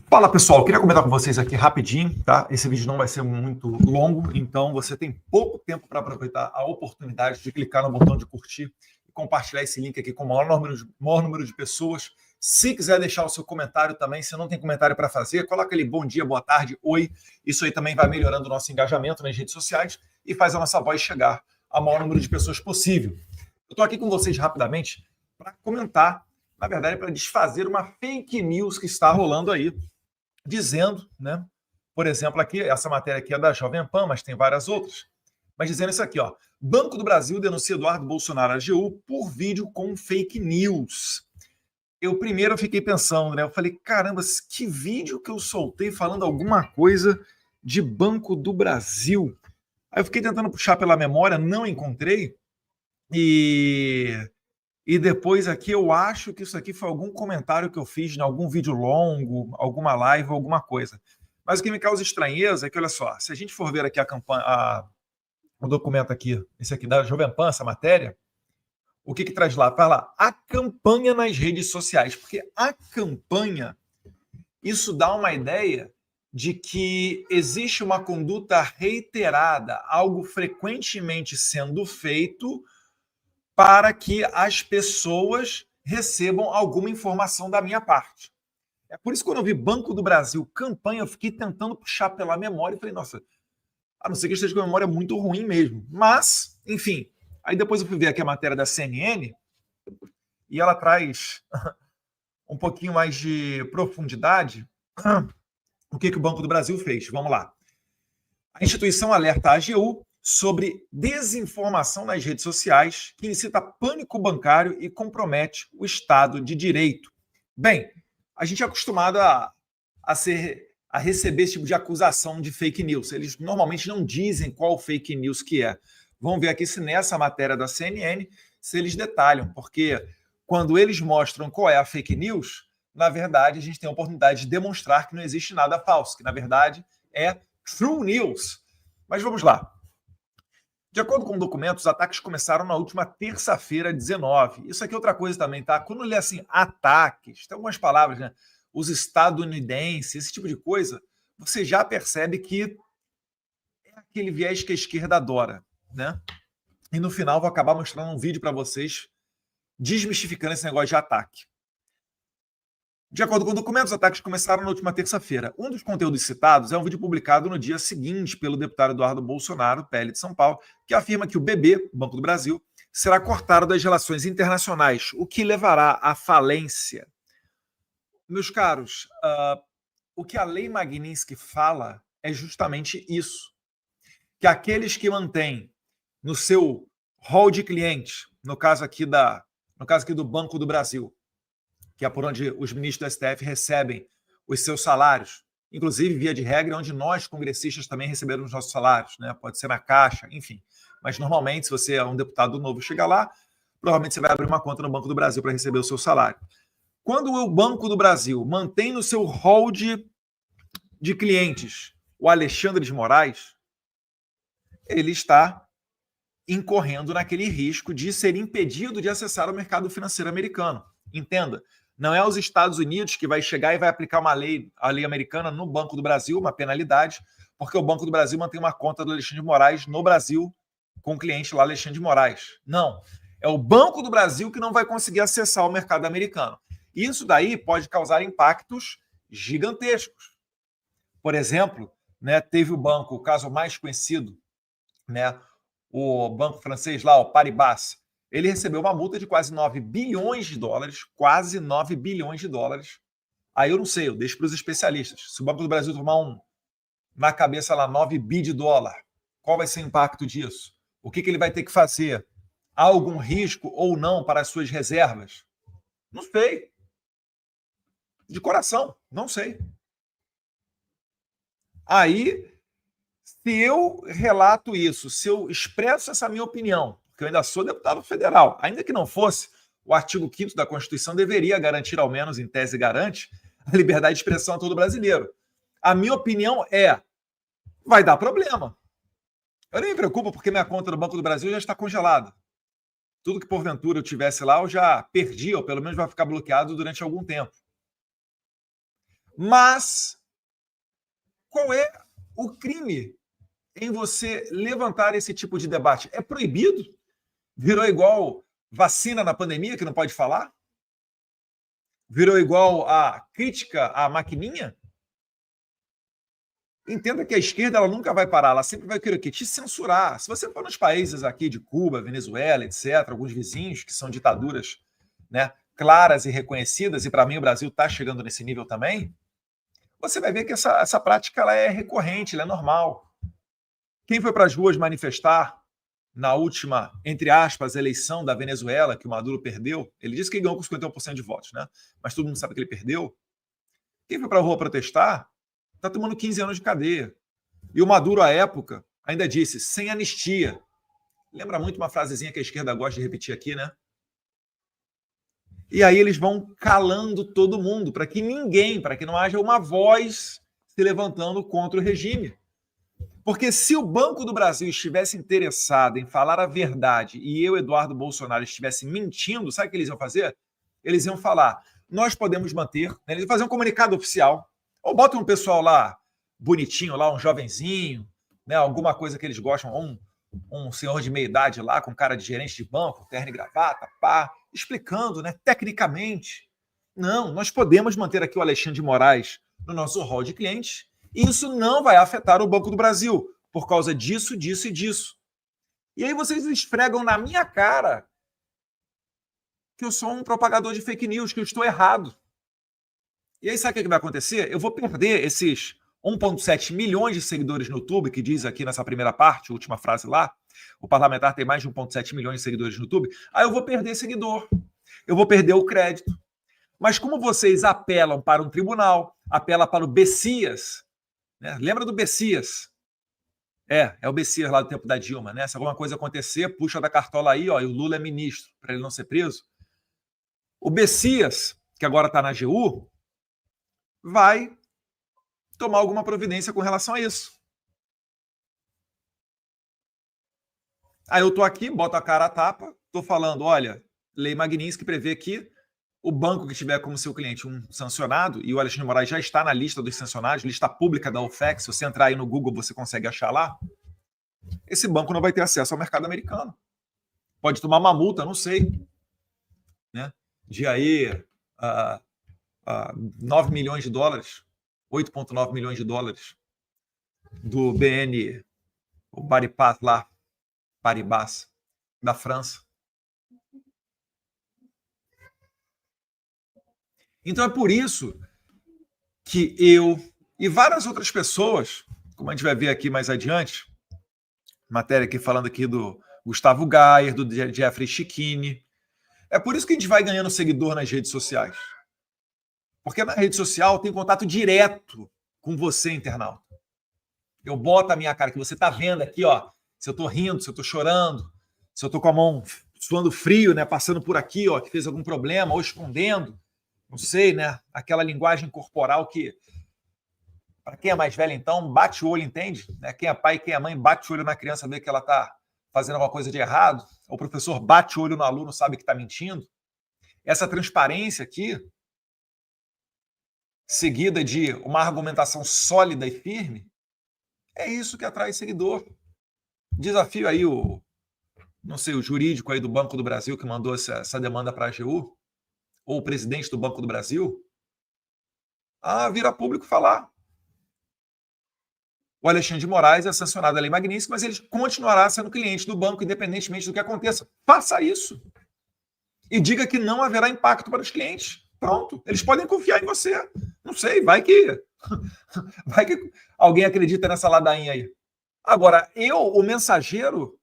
Fala pessoal, queria comentar com vocês aqui rapidinho, tá? Esse vídeo não vai ser muito longo, então você tem pouco tempo para aproveitar a oportunidade de clicar no botão de curtir e compartilhar esse link aqui com o maior número de pessoas. Se quiser deixar o seu comentário também, se não tem comentário para fazer, coloca ali bom dia, boa tarde, oi. Isso aí também vai melhorando o nosso engajamento nas redes sociais e faz a nossa voz chegar ao maior número de pessoas possível. Eu estou aqui com vocês rapidamente para comentar, na verdade, para desfazer uma fake news que está rolando aí, dizendo, né? Por exemplo, aqui, essa matéria aqui é da Jovem Pan, mas tem várias outras. Mas dizendo isso aqui, ó. Banco do Brasil denuncia Eduardo Bolsonaro AGU por vídeo com fake news. Eu primeiro fiquei pensando, né? Eu falei, caramba, que vídeo que eu soltei falando alguma coisa de Banco do Brasil. Aí eu fiquei tentando puxar pela memória, não encontrei. E depois aqui eu acho que isso aqui foi algum comentário que eu fiz em algum vídeo longo, alguma live, alguma coisa. Mas o que me causa estranheza é que, olha só, se a gente for ver aqui a campanha, o documento aqui, esse aqui da Jovem Pan, essa matéria, o que traz lá? Fala lá, a campanha nas redes sociais. Porque a campanha, isso dá uma ideia de que existe uma conduta reiterada, algo frequentemente sendo feito para que as pessoas recebam alguma informação da minha parte. É por isso que quando eu vi Banco do Brasil, campanha, eu fiquei tentando puxar pela memória e falei, nossa, a não ser que eu esteja com a memória muito ruim mesmo. Mas, enfim, aí depois eu fui ver aqui a matéria da CNN e ela traz um pouquinho mais de profundidade o que o Banco do Brasil fez. Vamos lá. A instituição alerta a AGU sobre desinformação nas redes sociais que incita pânico bancário e compromete o Estado de Direito. Bem, a gente é acostumado a receber esse tipo de acusação de fake news. Eles normalmente não dizem qual fake news que é. Vamos ver aqui se nessa matéria da CNN, se eles detalham, porque quando eles mostram qual é a fake news, na verdade, a gente tem a oportunidade de demonstrar que não existe nada falso, que na verdade é true news. Mas vamos lá. De acordo com o documento, os ataques começaram na última terça-feira, 19. Isso aqui é outra coisa também, tá? Quando lê assim, ataques, tem algumas palavras, né? Os estadunidenses, esse tipo de coisa, você já percebe que é aquele viés que a esquerda adora, né? E no final vou acabar mostrando um vídeo para vocês desmistificando esse negócio de ataque. De acordo com o documento, os ataques começaram na última terça-feira. Um dos conteúdos citados é um vídeo publicado no dia seguinte pelo deputado Eduardo Bolsonaro, PL de São Paulo, que afirma que o BB, Banco do Brasil, será cortado das relações internacionais, o que levará à falência. Meus caros, o que a Lei Magnitsky fala é justamente isso, que aqueles que mantêm no seu hall de clientes, no caso aqui do Banco do Brasil, que é por onde os ministros do STF recebem os seus salários, inclusive, via de regra, onde nós, congressistas, também recebemos os nossos salários, né? Pode ser na Caixa, enfim. Mas, normalmente, se você é um deputado novo e chega lá, provavelmente você vai abrir uma conta no Banco do Brasil para receber o seu salário. Quando o Banco do Brasil mantém no seu hall de clientes o Alexandre de Moraes, ele está incorrendo naquele risco de ser impedido de acessar o mercado financeiro americano. Entenda, não é os Estados Unidos que vai chegar e vai aplicar a lei americana no Banco do Brasil, uma penalidade, porque o Banco do Brasil mantém uma conta do Alexandre de Moraes no Brasil com o cliente lá, Alexandre de Moraes. Não, é o Banco do Brasil que não vai conseguir acessar o mercado americano. Isso daí pode causar impactos gigantescos. Por exemplo, né, teve o caso mais conhecido, né, o banco francês lá, o Paribas, ele recebeu uma multa de quase 9 bilhões de dólares, quase 9 bilhões de dólares. Aí eu não sei, eu deixo para os especialistas. Se o Banco do Brasil tomar na cabeça lá 9 bi de dólar, qual vai ser o impacto disso? O que ele vai ter que fazer? Há algum risco ou não para as suas reservas? Não sei. De coração, não sei. Aí, se eu relato isso, se eu expresso essa minha opinião, porque eu ainda sou deputado federal, ainda que não fosse, o artigo 5º da Constituição deveria garantir, ao menos em tese garante, a liberdade de expressão a todo brasileiro. A minha opinião vai dar problema. Eu nem me preocupo porque minha conta do Banco do Brasil já está congelada. Tudo que porventura eu tivesse lá, eu já perdi, ou pelo menos vai ficar bloqueado durante algum tempo. Mas qual é o crime em você levantar esse tipo de debate? É proibido? Virou igual vacina na pandemia, que não pode falar? Virou igual a crítica à maquininha? Entenda que a esquerda ela nunca vai parar, ela sempre vai querer o quê? Te censurar. Se você for nos países aqui de Cuba, Venezuela, etc., alguns vizinhos que são ditaduras, né, claras e reconhecidas, e para mim o Brasil está chegando nesse nível também, você vai ver que essa prática ela é recorrente, ela é normal. Quem foi para as ruas manifestar na última, entre aspas, eleição da Venezuela, que o Maduro perdeu, ele disse que ganhou com 51% de votos, né? Mas todo mundo sabe que ele perdeu. Quem foi para a rua protestar está tomando 15 anos de cadeia. E o Maduro, à época, ainda disse, sem anistia. Lembra muito uma frasezinha que a esquerda gosta de repetir aqui, né? E aí eles vão calando todo mundo, para que ninguém, para que não haja uma voz se levantando contra o regime. Porque se o Banco do Brasil estivesse interessado em falar a verdade e eu, Eduardo Bolsonaro, estivesse mentindo, sabe o que eles iam fazer? Eles iam falar, nós podemos manter, né? Eles iam fazer um comunicado oficial, ou botam um pessoal lá, bonitinho, lá, um jovenzinho, né? Alguma coisa que eles gostam, um senhor de meia idade lá, com cara de gerente de banco, terno e gravata, pá, explicando, né, tecnicamente. Não, nós podemos manter aqui o Alexandre de Moraes no nosso hall de clientes, e isso não vai afetar o Banco do Brasil, por causa disso, disso e disso. E aí vocês esfregam na minha cara que eu sou um propagador de fake news, que eu estou errado. E aí sabe o que vai acontecer? Eu vou perder esses 1,7 milhões de seguidores no YouTube, que diz aqui nessa primeira parte, última frase lá, o parlamentar tem mais de 1,7 milhões de seguidores no YouTube, aí eu vou perder seguidor, eu vou perder o crédito. Mas como vocês apelam para um tribunal, apelam para o Bessias, né? Lembra do Bessias? É o Bessias lá do tempo da Dilma, né? Se alguma coisa acontecer, puxa da cartola aí, ó, e o Lula é ministro, para ele não ser preso. O Bessias, que agora está na AGU, vai tomar alguma providência com relação a isso. Aí eu tô aqui, boto a cara a tapa, tô falando, olha, Lei Magnitsky prevê que o banco que tiver como seu cliente um sancionado, e o Alexandre de Moraes já está na lista dos sancionados, lista pública da OFAC, se você entrar aí no Google você consegue achar lá, esse banco não vai ter acesso ao mercado americano. Pode tomar uma multa, não sei, né? De aí 9 milhões de dólares, 8,9 milhões de dólares do BN, o Paribas lá, Paribas, da França. Então é por isso que eu e várias outras pessoas, como a gente vai ver aqui mais adiante, matéria aqui falando aqui do Gustavo Gayer, do Jeffrey Schickini, é por isso que a gente vai ganhando seguidor nas redes sociais. Porque na rede social tem contato direto com você, internauta. Eu boto a minha cara, que você está vendo aqui, ó, se eu estou rindo, se eu estou chorando, se eu estou com a mão suando frio, né, passando por aqui, ó, que fez algum problema, ou escondendo, não sei, né, aquela linguagem corporal que, para quem é mais velho, então, bate o olho, entende? Né? Quem é pai e quem é mãe bate o olho na criança, vê que ela está fazendo alguma coisa de errado, o professor bate o olho no aluno, sabe que está mentindo. Essa transparência aqui, seguida de uma argumentação sólida e firme, é isso que atrai seguidor. Desafio aí não sei, o jurídico aí do Banco do Brasil que mandou essa demanda para a AGU, ou o presidente do Banco do Brasil, a vir a público falar. O Alexandre de Moraes é sancionado a Lei Magnitsky, mas ele continuará sendo cliente do banco, independentemente do que aconteça. Faça isso. E diga que não haverá impacto para os clientes. Pronto. Eles podem confiar em você. Não sei, vai que alguém acredita nessa ladainha aí. Agora, o mensageiro,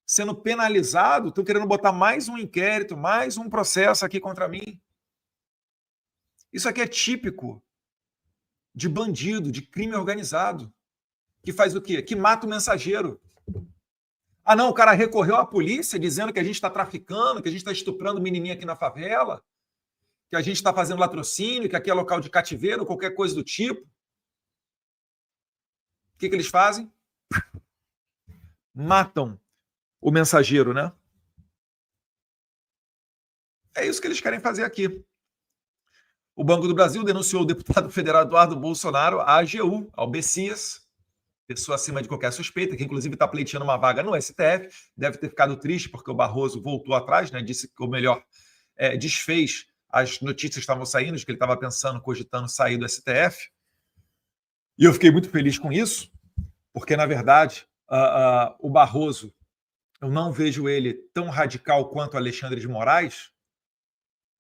sendo penalizado, estou querendo botar mais um inquérito, mais um processo aqui contra mim. Isso aqui é típico de bandido, de crime organizado. Que faz o quê? Que mata o mensageiro. Ah, não, o cara recorreu à polícia dizendo que a gente está traficando, que a gente está estuprando menininha aqui na favela, que a gente está fazendo latrocínio, que aqui é local de cativeiro, qualquer coisa do tipo. O que eles fazem? Matam o mensageiro, né? É isso que eles querem fazer aqui. O Banco do Brasil denunciou o deputado federal Eduardo Bolsonaro à AGU, ao BCIAS, pessoa acima de qualquer suspeita, que inclusive está pleiteando uma vaga no STF, deve ter ficado triste porque o Barroso voltou atrás, né? Disse que, ou melhor, desfez as notícias que estavam saindo, de que ele estava pensando, cogitando sair do STF. E eu fiquei muito feliz com isso, porque, na verdade, o Barroso, eu não vejo ele tão radical quanto Alexandre de Moraes,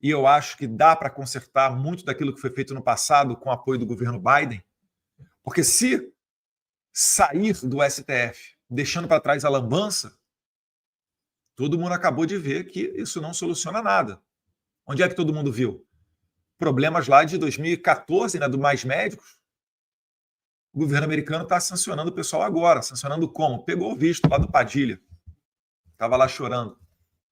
e eu acho que dá para consertar muito daquilo que foi feito no passado com o apoio do governo Biden, porque se sair do STF, deixando para trás a lambança, todo mundo acabou de ver que isso não soluciona nada. Onde é que todo mundo viu? Problemas lá de 2014, né, do Mais Médicos. O governo americano está sancionando o pessoal agora. Sancionando como? Pegou o visto lá do Padilha. Estava lá chorando.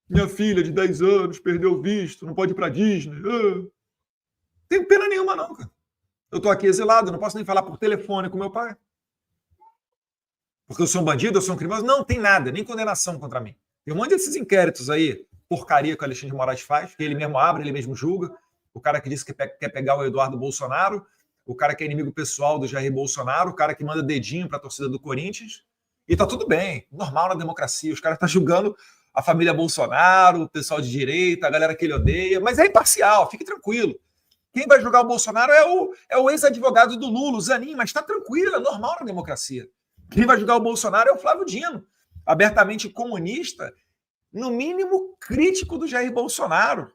Minha filha de 10 anos perdeu o visto, não pode ir para Disney. Não tenho pena nenhuma, não, cara. Eu estou aqui exilado, não posso nem falar por telefone com meu pai. Porque eu sou um bandido, eu sou um criminoso. Não tem nada, nem condenação contra mim. Tem um monte desses inquéritos aí, porcaria que o Alexandre de Moraes faz, que ele mesmo abre, ele mesmo julga. O cara que disse que quer pegar o Eduardo Bolsonaro, o cara que é inimigo pessoal do Jair Bolsonaro, o cara que manda dedinho para a torcida do Corinthians. E tá tudo bem, normal na democracia. Os caras estão julgando a família Bolsonaro, o pessoal de direita, a galera que ele odeia, mas é imparcial, fique tranquilo. Quem vai julgar o Bolsonaro é o ex-advogado do Lula, o Zanin, mas está tranquilo, é normal na democracia. Quem vai julgar o Bolsonaro é o Flávio Dino, abertamente comunista, no mínimo crítico do Jair Bolsonaro.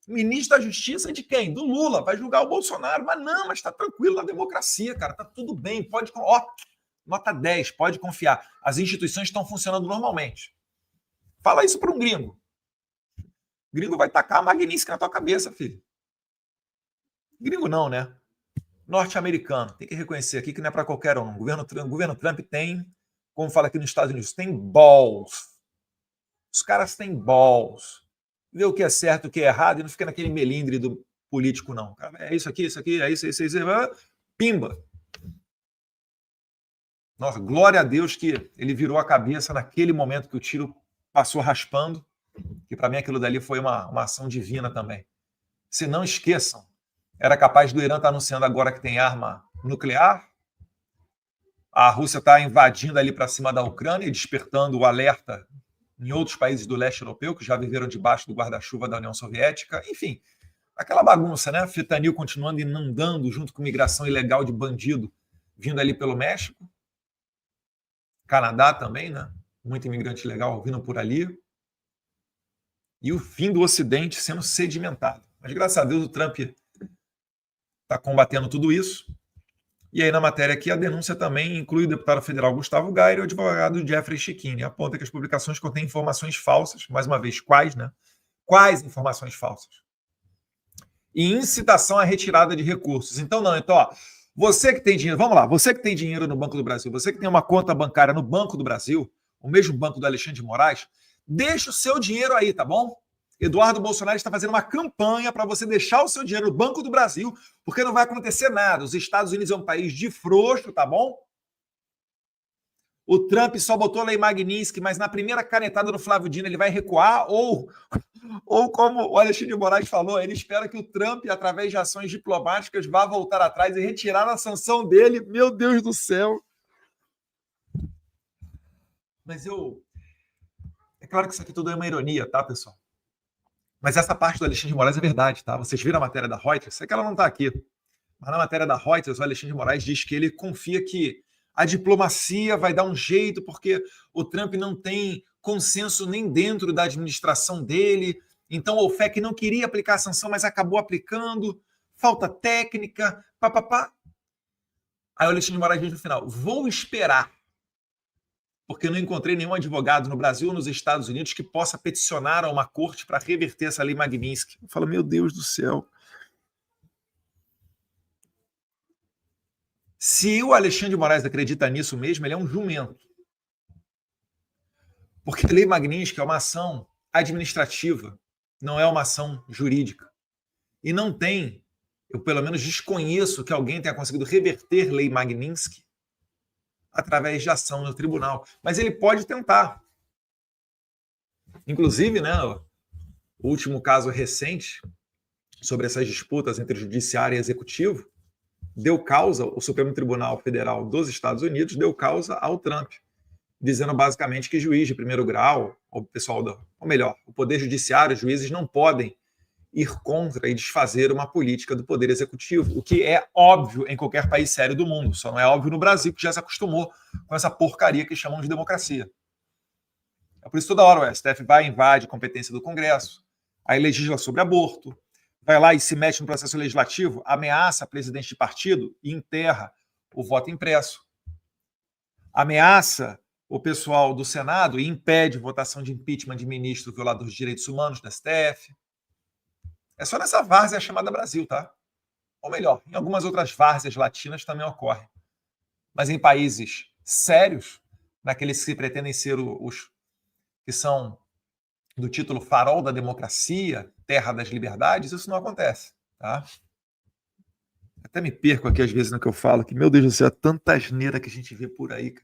Ministro da Justiça de quem? Do Lula, vai julgar o Bolsonaro. Mas está tranquilo na democracia, cara, está tudo bem, pode... nota 10, pode confiar. As instituições estão funcionando normalmente. Fala isso para um gringo. O gringo vai tacar a Magnitsky na tua cabeça, filho. Gringo não, né? Norte-americano. Tem que reconhecer aqui que não é para qualquer um. O governo Trump tem, como fala aqui nos Estados Unidos, tem balls. Os caras têm balls. Vê o que é certo, o que é errado, e não fica naquele melindre do político, não. É isso aqui, é isso, pimba. Nossa, glória a Deus que ele virou a cabeça naquele momento que o tiro passou raspando, que para mim aquilo dali foi uma ação divina também. Se não esqueçam, era capaz do Irã estar anunciando agora que tem arma nuclear, a Rússia está invadindo ali para cima da Ucrânia e despertando o alerta em outros países do leste europeu que já viveram debaixo do guarda-chuva da União Soviética. Enfim, aquela bagunça, né? Fentanil continuando inundando junto com migração ilegal de bandido vindo ali pelo México. Canadá também, né? Muito imigrante legal vindo por ali. E o fim do Ocidente sendo sedimentado. Mas, graças a Deus, o Trump está combatendo tudo isso. E aí, na matéria aqui, a denúncia também inclui o deputado federal Gustavo Gayer e o advogado Jeffrey Chiquini. Aponta que as publicações contêm informações falsas. Mais uma vez, quais, né? Quais informações falsas? E incitação à retirada de recursos. Então, ó, você que tem dinheiro, vamos lá, você que tem dinheiro no Banco do Brasil, você que tem uma conta bancária no Banco do Brasil, o mesmo banco do Alexandre de Moraes, deixa o seu dinheiro aí, tá bom? Eduardo Bolsonaro está fazendo uma campanha para você deixar o seu dinheiro no Banco do Brasil, porque não vai acontecer nada. Os Estados Unidos é um país de frouxo, tá bom? O Trump só botou a lei Magnitsky, mas na primeira canetada do Flávio Dino ele vai recuar, ou como o Alexandre de Moraes falou, ele espera que o Trump, através de ações diplomáticas, vá voltar atrás e retirar a sanção dele. Meu Deus do céu! Mas é claro que isso aqui tudo é uma ironia, tá, pessoal? Mas essa parte do Alexandre de Moraes é verdade, tá? Vocês viram a matéria da Reuters? Sei que ela não está aqui. Mas na matéria da Reuters, o Alexandre de Moraes diz que ele confia que a diplomacia vai dar um jeito porque o Trump não tem consenso nem dentro da administração dele. Então o OFAC não queria aplicar a sanção, mas acabou aplicando. Falta técnica, papapá. Aí o Alexandre de Moraes diz no final, vou esperar, porque eu não encontrei nenhum advogado no Brasil ou nos Estados Unidos que possa peticionar a uma corte para reverter essa lei Magnitsky. Eu falo, meu Deus do céu. Se o Alexandre de Moraes acredita nisso mesmo, ele é um jumento. Porque a lei Magnitsky é uma ação administrativa, não é uma ação jurídica. E não tem, eu pelo menos desconheço que alguém tenha conseguido reverter lei Magnitsky através de ação no tribunal. Mas ele pode tentar. Inclusive, né, o último caso recente sobre essas disputas entre judiciário e executivo, deu causa, o Supremo Tribunal Federal dos Estados Unidos deu causa ao Trump, dizendo basicamente que juiz de primeiro grau, ou melhor, o Poder Judiciário, os juízes não podem ir contra e desfazer uma política do Poder Executivo, o que é óbvio em qualquer país sério do mundo, só não é óbvio no Brasil, que já se acostumou com essa porcaria que chamam de democracia. É por isso toda hora o STF vai, invade a competência do Congresso, aí legisla sobre aborto, vai lá e se mete no processo legislativo, ameaça presidente de partido e enterra o voto impresso. Ameaça o pessoal do Senado e impede votação de impeachment de ministro violador de direitos humanos do STF. É só nessa várzea chamada Brasil, tá? Ou melhor, em algumas outras várzeas latinas também ocorre. Mas em países sérios, naqueles que pretendem ser os que são do título farol da democracia, terra das liberdades, isso não acontece, tá? Até me perco aqui às vezes no que eu falo, que, meu Deus do céu, tanta asneira que a gente vê por aí.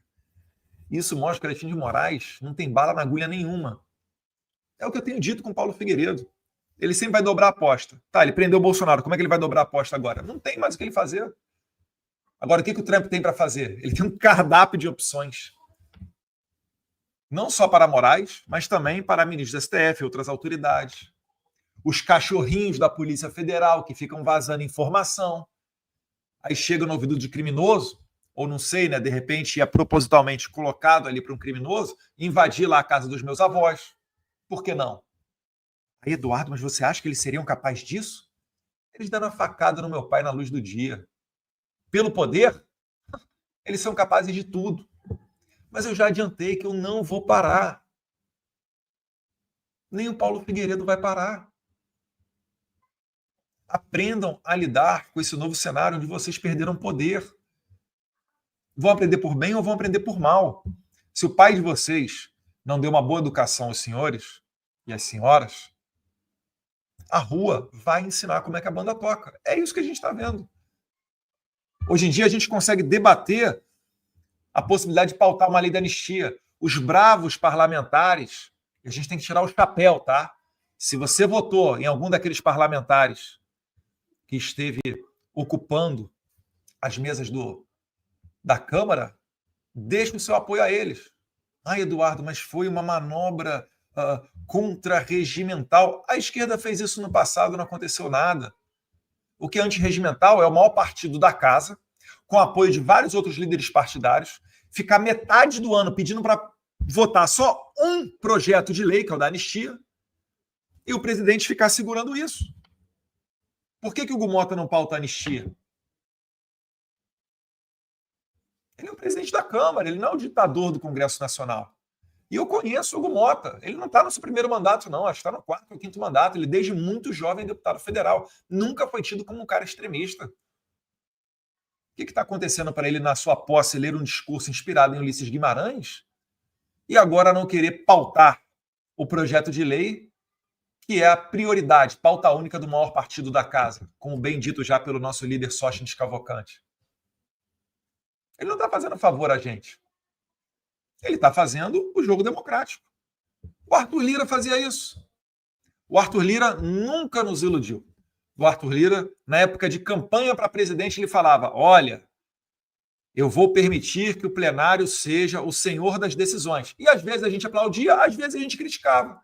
Isso mostra que o Alexandre de Moraes não tem bala na agulha nenhuma. É o que eu tenho dito com o Paulo Figueiredo. Ele sempre vai dobrar a aposta. Tá, ele prendeu o Bolsonaro, como é que ele vai dobrar a aposta agora? Não tem mais o que ele fazer. Agora, o que o Trump tem para fazer? Ele tem um cardápio de opções. Não só para Moraes, mas também para ministros do STF e outras autoridades. Os cachorrinhos da Polícia Federal que ficam vazando informação. Aí chega no ouvido de criminoso, ou não sei, né, de repente é propositalmente colocado ali para um criminoso, invadir lá a casa dos meus avós. Por que não? Aí, Eduardo, mas você acha que eles seriam capazes disso? Eles deram uma facada no meu pai na luz do dia. Pelo poder, eles são capazes de tudo. Mas eu já adiantei que eu não vou parar. Nem o Paulo Figueiredo vai parar. Aprendam a lidar com esse novo cenário onde vocês perderam poder. Vão aprender por bem ou vão aprender por mal. Se o pai de vocês não deu uma boa educação aos senhores e às senhoras, a rua vai ensinar como é que a banda toca. É isso que a gente está vendo. Hoje em dia a gente consegue debater a possibilidade de pautar uma lei da anistia. Os bravos parlamentares, a gente tem que tirar o chapéu, tá? Se você votou em algum daqueles parlamentares que esteve ocupando as mesas da Câmara, deixe o seu apoio a eles. Ai, Eduardo, mas foi uma manobra contra-regimental. A esquerda fez isso no passado, não aconteceu nada. O que é antirregimental é o maior partido da casa, com apoio de vários outros líderes partidários, ficar metade do ano pedindo para votar só um projeto de lei, que é o da anistia, e o presidente ficar segurando isso. Por que o Hugo Mota não pauta a anistia? Ele é o presidente da Câmara, ele não é o ditador do Congresso Nacional. E eu conheço o Hugo Mota. Ele não está no seu primeiro mandato, não. Acho que está no 4º ou 5º mandato. Ele, desde muito jovem, deputado federal. Nunca foi tido como um cara extremista. O que está acontecendo para ele, na sua posse, ler um discurso inspirado em Ulisses Guimarães e agora não querer pautar o projeto de lei que é a prioridade, pauta única do maior partido da casa, como bem dito já pelo nosso líder Sócrates Cavalcante? Ele não está fazendo favor a gente. Ele está fazendo o jogo democrático. O Arthur Lira fazia isso. O Arthur Lira nunca nos iludiu. O Arthur Lira, na época de campanha para presidente, ele falava: olha, eu vou permitir que o plenário seja o senhor das decisões. E às vezes a gente aplaudia, às vezes a gente criticava.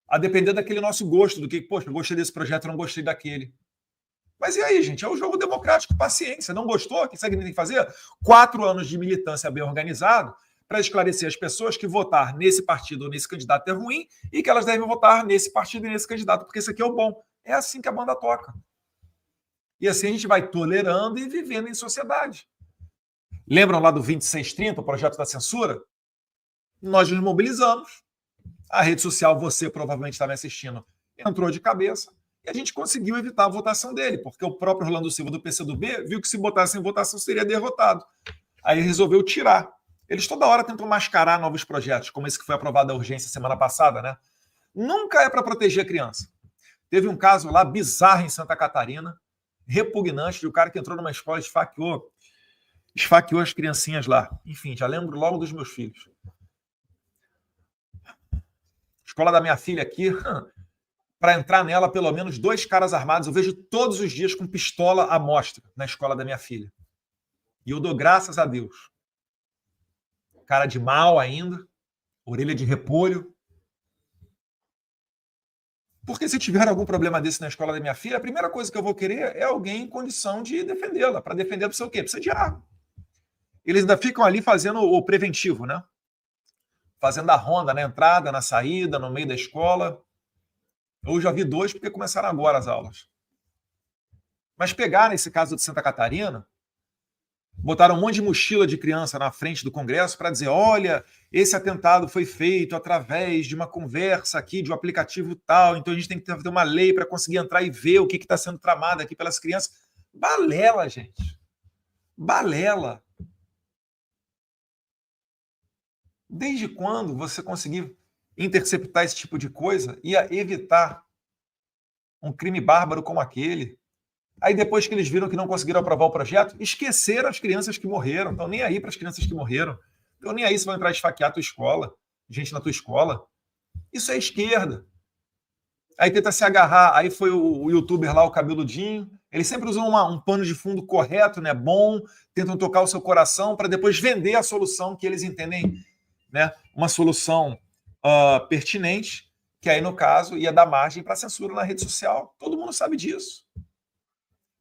A depender daquele nosso gosto, do que, poxa, eu gostei desse projeto, eu não gostei daquele. Mas e aí, gente? É o jogo democrático, paciência. Não gostou? O que você tem que fazer? 4 anos de militância bem organizado para esclarecer as pessoas que votar nesse partido ou nesse candidato é ruim e que elas devem votar nesse partido e nesse candidato, porque esse aqui é o bom. É assim que a banda toca. E assim a gente vai tolerando e vivendo em sociedade. Lembram lá do 2630, o projeto da censura? Nós nos mobilizamos. A rede social, você provavelmente está me assistindo, entrou de cabeça e a gente conseguiu evitar a votação dele, porque o próprio Orlando Silva do PCdoB viu que se botasse em votação seria derrotado. Aí resolveu tirar. Eles toda hora tentam mascarar novos projetos, como esse que foi aprovado da urgência semana passada, né? Nunca é para proteger a criança. Teve um caso lá bizarro em Santa Catarina, repugnante, de um cara que entrou numa escola e esfaqueou as criancinhas lá. Enfim, já lembro logo dos meus filhos. Escola da minha filha aqui, para entrar nela pelo menos 2 caras armados. Eu vejo todos os dias com pistola à mostra na escola da minha filha. E eu dou graças a Deus. Cara de mal ainda, orelha de repolho. Porque se tiver algum problema desse na escola da minha filha, a primeira coisa que eu vou querer é alguém em condição de defendê-la. Para defender, precisa o quê? Precisa de arma. Eles ainda ficam ali fazendo o preventivo, né? Fazendo a ronda na entrada, na saída, no meio da escola. Eu já vi 2 porque começaram agora as aulas. Mas pegaram esse caso de Santa Catarina, botaram um monte de mochila de criança na frente do Congresso para dizer, olha, esse atentado foi feito através de uma conversa aqui, de um aplicativo tal, então a gente tem que ter uma lei para conseguir entrar e ver o que está sendo tramado aqui pelas crianças. Balela, gente. Balela. Desde quando você conseguir interceptar esse tipo de coisa ia evitar um crime bárbaro como aquele? Aí depois que eles viram que não conseguiram aprovar o projeto, esqueceram as crianças que morreram. Estão nem aí para as crianças que morreram. Estão nem aí se vão entrar e esfaquear a tua escola, gente na tua escola. Isso é esquerda. Aí tenta se agarrar. Aí foi o youtuber lá, o cabeludinho. Eles sempre usam um pano de fundo correto, né, bom, tentam tocar o seu coração para depois vender a solução que eles entendem, né, uma solução pertinente, que aí, no caso, ia dar margem para censura na rede social. Todo mundo sabe disso.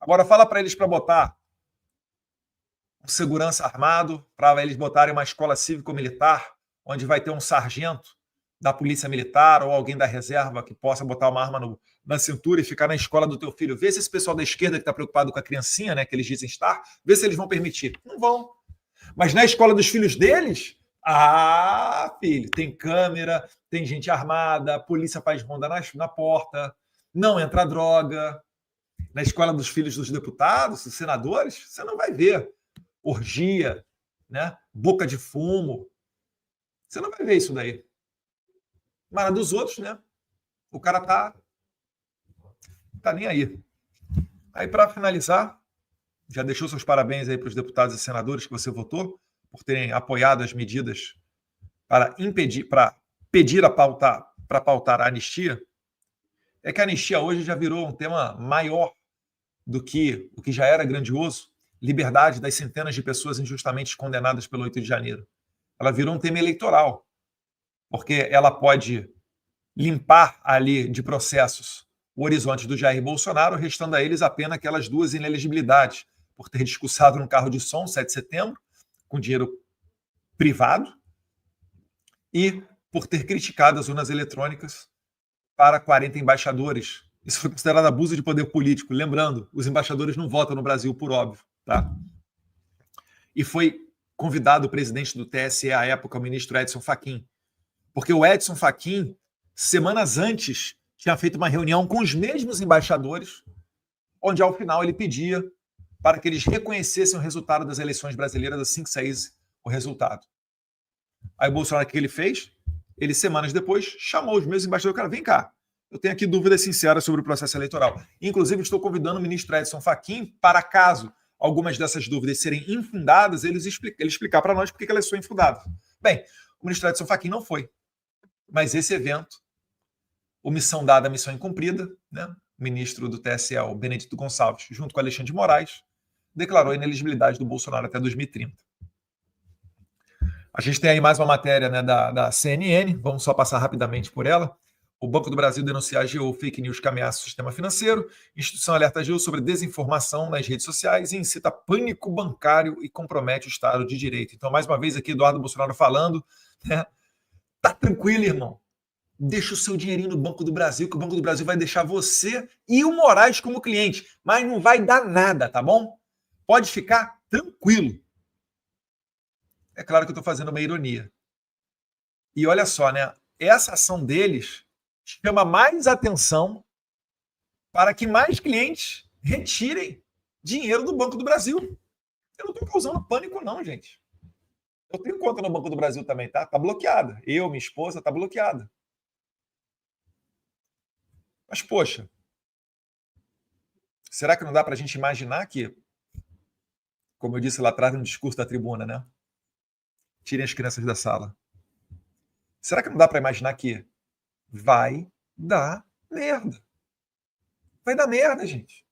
Agora fala para eles para botar um segurança armado, para eles botarem uma escola cívico-militar, onde vai ter um sargento da polícia militar ou alguém da reserva que possa botar uma arma na cintura e ficar na escola do teu filho. Vê se esse pessoal da esquerda que está preocupado com a criancinha, né, que eles dizem estar, vê se eles vão permitir. Não vão. Mas na escola dos filhos deles, filho, tem câmera, tem gente armada, a polícia faz ronda na porta, não entra droga. Na escola dos filhos dos deputados, dos senadores, você não vai ver orgia, né? Boca de fumo. Você não vai ver isso daí. Mas na dos outros, né? O cara tá nem aí. Aí, para finalizar, já deixou seus parabéns aí para os deputados e senadores que você votou por terem apoiado as medidas para pedir para pautar a anistia. É que a anistia hoje já virou um tema maior do que o que já era grandioso, liberdade das centenas de pessoas injustamente condenadas pelo 8 de janeiro. Ela virou um tema eleitoral, porque ela pode limpar ali de processos o horizonte do Jair Bolsonaro, restando a eles apenas aquelas 2 inelegibilidades, por ter discursado no carro de som, 7 de setembro, com dinheiro privado, e por ter criticado as urnas eletrônicas para 40 embaixadores. Isso foi considerado abuso de poder político. Lembrando, os embaixadores não votam no Brasil, por óbvio. Tá? E foi convidado o presidente do TSE à época, o ministro Edson Fachin. Porque o Edson Fachin, semanas antes, tinha feito uma reunião com os mesmos embaixadores, onde ao final ele pedia para que eles reconhecessem o resultado das eleições brasileiras assim que saísse o resultado. Aí o Bolsonaro, o que ele fez? Ele, semanas depois, chamou os meus embaixadores. Cara, vem cá. Eu tenho aqui dúvidas sinceras sobre o processo eleitoral. Inclusive, estou convidando o ministro Edson Fachin para, caso algumas dessas dúvidas serem infundadas, ele explicar para nós por que elas são infundadas. Bem, o ministro Edson Fachin não foi. Mas esse evento, o missão dada, missão incumprida, né? O ministro do TSE, o Benedito Gonçalves, junto com Alexandre de Moraes, declarou a inelegibilidade do Bolsonaro até 2030. A gente tem aí mais uma matéria, né, da CNN, vamos só passar rapidamente por ela. O Banco do Brasil denuncia a AGU fake news que ameaça o sistema financeiro. Instituição alerta a AGU sobre desinformação nas redes sociais e incita pânico bancário e compromete o Estado de Direito. Então, mais uma vez aqui, Eduardo Bolsonaro falando, né? Tá tranquilo, irmão. Deixa o seu dinheirinho no Banco do Brasil, que o Banco do Brasil vai deixar você e o Moraes como cliente, mas não vai dar nada, tá bom? Pode ficar tranquilo. É claro que eu estou fazendo uma ironia. E olha só, né? Essa ação deles chama mais atenção para que mais clientes retirem dinheiro do Banco do Brasil. Eu não estou causando pânico, não, gente. Eu tenho conta no Banco do Brasil também, tá? Tá bloqueada. Eu, minha esposa, tá bloqueada. Mas, poxa, será que não dá para a gente imaginar que, como eu disse lá atrás no discurso da tribuna, né? Tirem as crianças da sala. Será que não dá para imaginar que vai dar Merda. Vai dar merda, gente.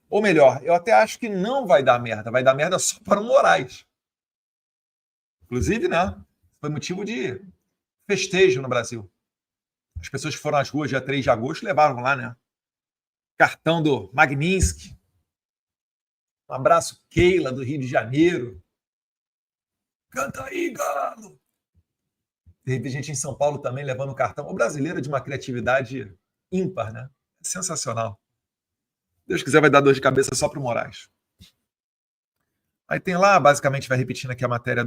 Ou melhor, eu até acho que não vai dar merda. Vai dar merda só para o Moraes. Inclusive, né? Foi motivo de festejo no Brasil. As pessoas que foram às ruas dia 3 de agosto levaram lá, né? Cartão do Magnitsky. Um abraço, Keila, do Rio de Janeiro. Canta aí, galo! Teve gente em São Paulo também levando o cartão. O brasileiro é de uma criatividade ímpar, né? Sensacional. Deus quiser, vai dar dor de cabeça só para o Moraes. Aí tem lá, basicamente, vai repetindo aqui a matéria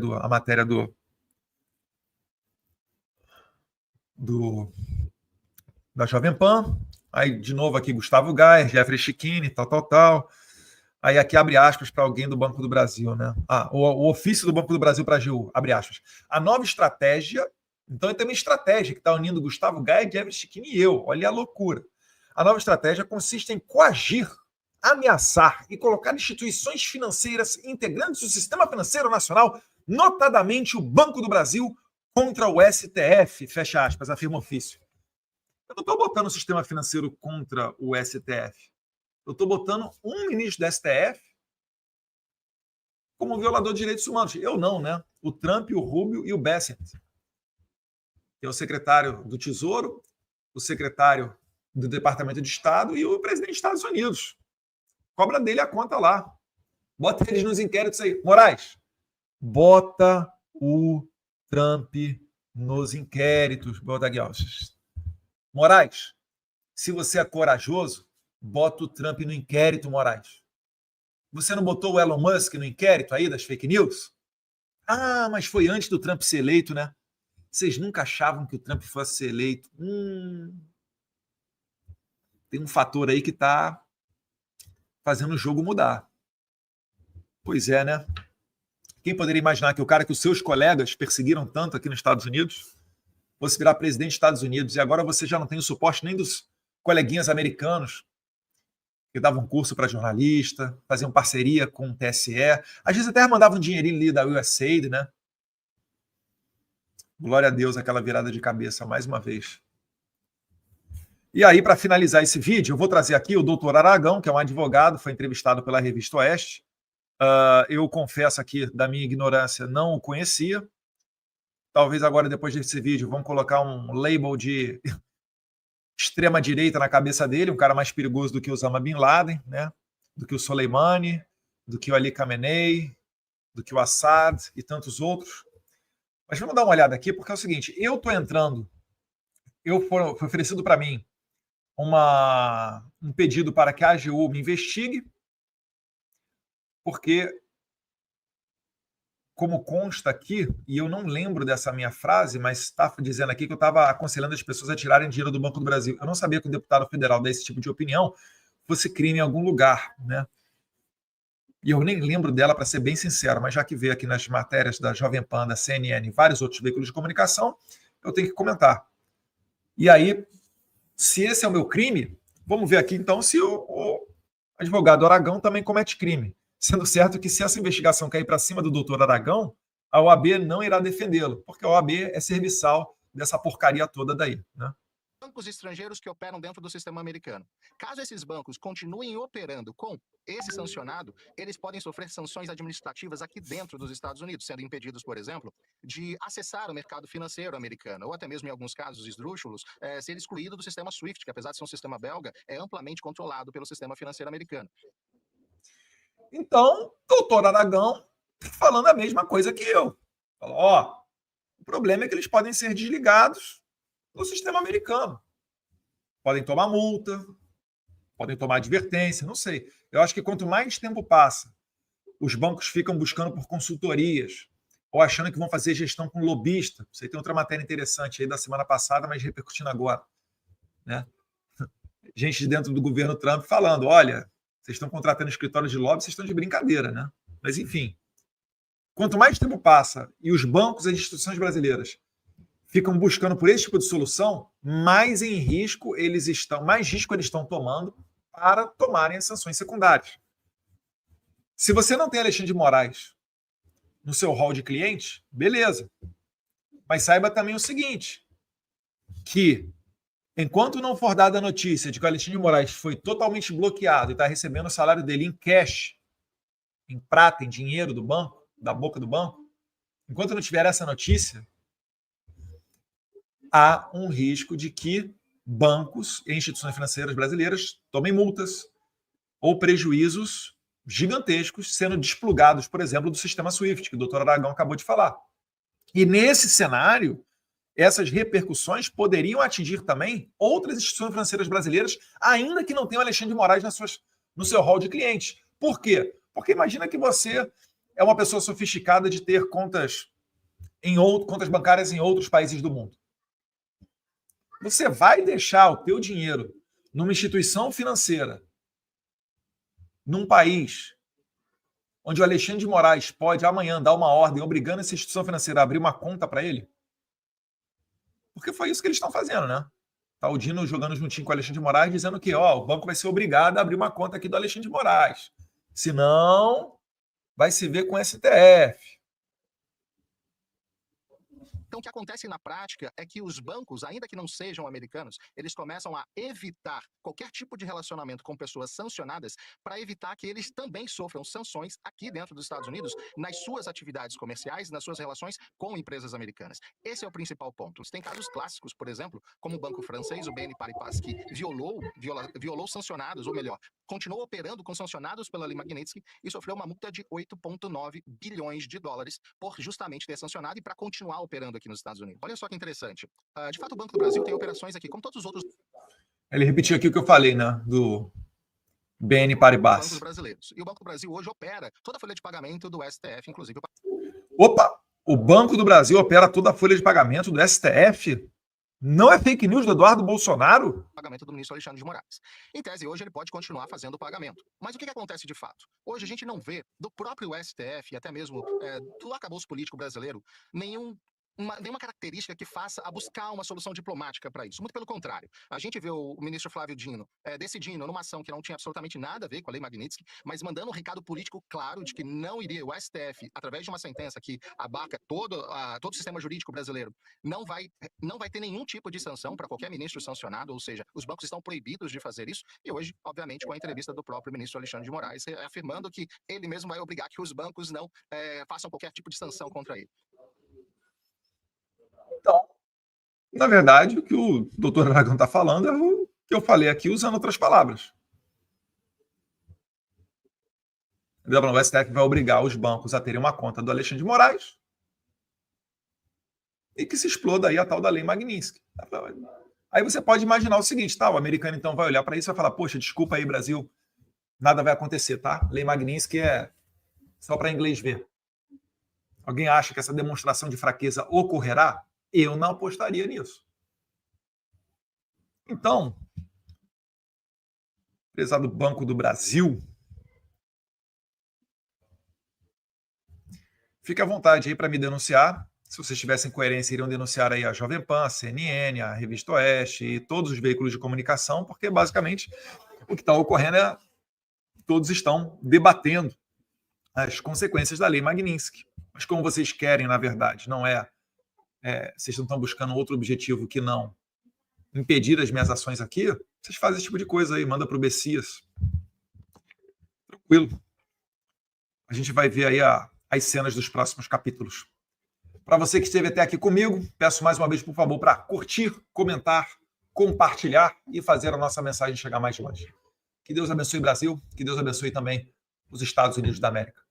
da Jovem Pan. Aí, de novo, aqui Gustavo Gayer, Jeffrey Chiquini, tal. Aí aqui abre aspas para alguém do Banco do Brasil, né? O ofício do Banco do Brasil para a AGU, abre aspas. A nova estratégia, então tem uma estratégia que está unindo Gustavo Gayer, Jeffrey Chiquini e eu. Olha a loucura. A nova estratégia consiste em coagir, ameaçar e colocar instituições financeiras integrantes do sistema financeiro nacional, notadamente o Banco do Brasil, contra o STF, fecha aspas, afirma o ofício. Eu não estou botando o sistema financeiro contra o STF. Eu estou botando um ministro da STF como violador de direitos humanos. Eu não, né? O Trump, o Rubio e o Bessent, que é o secretário do Tesouro, o secretário do Departamento de Estado e o presidente dos Estados Unidos. Cobra dele a conta lá. Bota eles nos inquéritos aí. Moraes, bota o Trump nos inquéritos. Bota aqui, ó. Moraes, se você é corajoso, bota o Trump no inquérito, Moraes. Você não botou o Elon Musk no inquérito aí das fake news? Ah, mas foi antes do Trump ser eleito, né? Vocês nunca achavam que o Trump fosse ser eleito? Tem um fator aí que está fazendo o jogo mudar. Pois é, né? Quem poderia imaginar que o cara que os seus colegas perseguiram tanto aqui nos Estados Unidos fosse virar presidente dos Estados Unidos e agora você já não tem o suporte nem dos coleguinhas americanos que davam curso para jornalista, faziam parceria com o TSE, às vezes até mandavam um dinheirinho ali da USAID, né? Glória a Deus, aquela virada de cabeça mais uma vez. E aí, para finalizar esse vídeo, eu vou trazer aqui o doutor Aragão, que é um advogado, foi entrevistado pela Revista Oeste. Eu confesso aqui, da minha ignorância, não o conhecia. Talvez agora, depois desse vídeo, vamos colocar um label de extrema-direita na cabeça dele, um cara mais perigoso do que o Osama Bin Laden, né? Do que o Soleimani, do que o Ali Khamenei, do que o Assad e tantos outros. Mas vamos dar uma olhada aqui, porque é o seguinte, eu estou entrando, foi oferecido para mim um pedido para que a AGU me investigue, porque, como consta aqui, e eu não lembro dessa minha frase, mas está dizendo aqui que eu estava aconselhando as pessoas a tirarem dinheiro do Banco do Brasil. Eu não sabia que o deputado federal desse tipo de opinião fosse crime em algum lugar, né? E eu nem lembro dela, para ser bem sincero, mas já que veio aqui nas matérias da Jovem Pan, da CNN e vários outros veículos de comunicação, eu tenho que comentar. E aí, se esse é o meu crime, vamos ver aqui então se o advogado Aragão também comete crime. Sendo certo que se essa investigação cair para cima do doutor Aragão, a OAB não irá defendê-lo, porque a OAB é serviçal dessa porcaria toda daí, né? Bancos estrangeiros que operam dentro do sistema americano. Caso esses bancos continuem operando com esse sancionado, eles podem sofrer sanções administrativas aqui dentro dos Estados Unidos, sendo impedidos, por exemplo, de acessar o mercado financeiro americano, ou até mesmo, em alguns casos esdrúxulos, ser excluído do sistema SWIFT, que apesar de ser um sistema belga, é amplamente controlado pelo sistema financeiro americano. Então, doutor Aragão falando a mesma coisa que eu. Falou, o problema é que eles podem ser desligados do sistema americano. Podem tomar multa, podem tomar advertência, não sei. Eu acho que quanto mais tempo passa, os bancos ficam buscando por consultorias ou achando que vão fazer gestão com lobista. Você tem outra matéria interessante aí da semana passada, mas repercutindo agora, né? Gente de dentro do governo Trump falando, olha, vocês estão contratando escritório de lobby, vocês estão de brincadeira, né? Mas, enfim, quanto mais tempo passa e os bancos e as instituições brasileiras ficam buscando por esse tipo de solução, mais risco eles estão tomando para tomarem as sanções secundárias. Se você não tem Alexandre de Moraes no seu hall de clientes, beleza. Mas saiba também o seguinte, que, enquanto não for dada a notícia de que o Alexandre de Moraes foi totalmente bloqueado e está recebendo o salário dele em cash, em prata, em dinheiro do banco, da boca do banco, enquanto não tiver essa notícia, há um risco de que bancos e instituições financeiras brasileiras tomem multas ou prejuízos gigantescos sendo desplugados, por exemplo, do sistema SWIFT, que o doutor Aragão acabou de falar. E nesse cenário, essas repercussões poderiam atingir também outras instituições financeiras brasileiras, ainda que não tenham Alexandre de Moraes no seu hall de clientes. Por quê? Porque imagina que você é uma pessoa sofisticada de ter contas bancárias em outros países do mundo. Você vai deixar o teu dinheiro numa instituição financeira, num país onde o Alexandre de Moraes pode amanhã dar uma ordem obrigando essa instituição financeira a abrir uma conta para ele? Porque foi isso que eles estão fazendo, né? Tá o Dino jogando juntinho com o Alexandre de Moraes, dizendo que o banco vai ser obrigado a abrir uma conta aqui do Alexandre de Moraes. Senão, vai se ver com o STF. Então, o que acontece na prática é que os bancos, ainda que não sejam americanos, eles começam a evitar qualquer tipo de relacionamento com pessoas sancionadas para evitar que eles também sofram sanções aqui dentro dos Estados Unidos nas suas atividades comerciais, nas suas relações com empresas americanas. Esse é o principal ponto. Tem casos clássicos, por exemplo, como o banco francês, o BNP Paribas, que violou sancionados, ou melhor, continuou operando com sancionados pela Lei Magnitsky e sofreu uma multa de 8,9 bilhões de dólares por justamente ter sancionado e para continuar operando aqui nos Estados Unidos. Olha só que interessante. De fato, o Banco do Brasil tem operações aqui, como todos os outros. Ele repetiu aqui o que eu falei, né? Do BNP Paribas. Bancos brasileiros. E o Banco do Brasil hoje opera toda a folha de pagamento do STF, inclusive. Opa! O Banco do Brasil opera toda a folha de pagamento do STF? Não é fake news do Eduardo Bolsonaro? Pagamento do ministro Alexandre de Moraes. Em tese, hoje ele pode continuar fazendo o pagamento. Mas o que acontece de fato? Hoje a gente não vê do próprio STF e até mesmo do arcabouço político brasileiro nenhuma característica que faça a buscar uma solução diplomática para isso. Muito pelo contrário. A gente vê o ministro Flávio Dino decidindo numa ação que não tinha absolutamente nada a ver com a Lei Magnitsky, mas mandando um recado político claro de que não iria, o STF, através de uma sentença que abarca todo o sistema jurídico brasileiro, não vai ter nenhum tipo de sanção para qualquer ministro sancionado, ou seja, os bancos estão proibidos de fazer isso, e hoje, obviamente, com a entrevista do próprio ministro Alexandre de Moraes, afirmando que ele mesmo vai obrigar que os bancos não façam qualquer tipo de sanção contra ele. Então, na verdade, o que o doutor Aragão está falando é o que eu falei aqui usando outras palavras. O STF vai obrigar os bancos a terem uma conta do Alexandre de Moraes e que se exploda aí a tal da Lei Magnitsky. Aí você pode imaginar o seguinte, tá? O americano então vai olhar para isso e vai falar, poxa, desculpa aí, Brasil, nada vai acontecer, tá? Lei Magnitsky é só para inglês ver. Alguém acha que essa demonstração de fraqueza ocorrerá? Eu não apostaria nisso. Então, prezado Banco do Brasil, fique à vontade aí para me denunciar. Se vocês tivessem coerência, iriam denunciar aí a Jovem Pan, a CNN, a Revista Oeste e todos os veículos de comunicação, porque basicamente o que está ocorrendo é todos estão debatendo as consequências da Lei Magnitsky. Mas como vocês querem, na verdade, não vocês não estão buscando outro objetivo que não impedir as minhas ações aqui, vocês fazem esse tipo de coisa aí, manda para o Bessias. Tranquilo. A gente vai ver aí as cenas dos próximos capítulos. Para você que esteve até aqui comigo, peço mais uma vez, por favor, para curtir, comentar, compartilhar e fazer a nossa mensagem chegar mais longe. Que Deus abençoe o Brasil, que Deus abençoe também os Estados Unidos da América.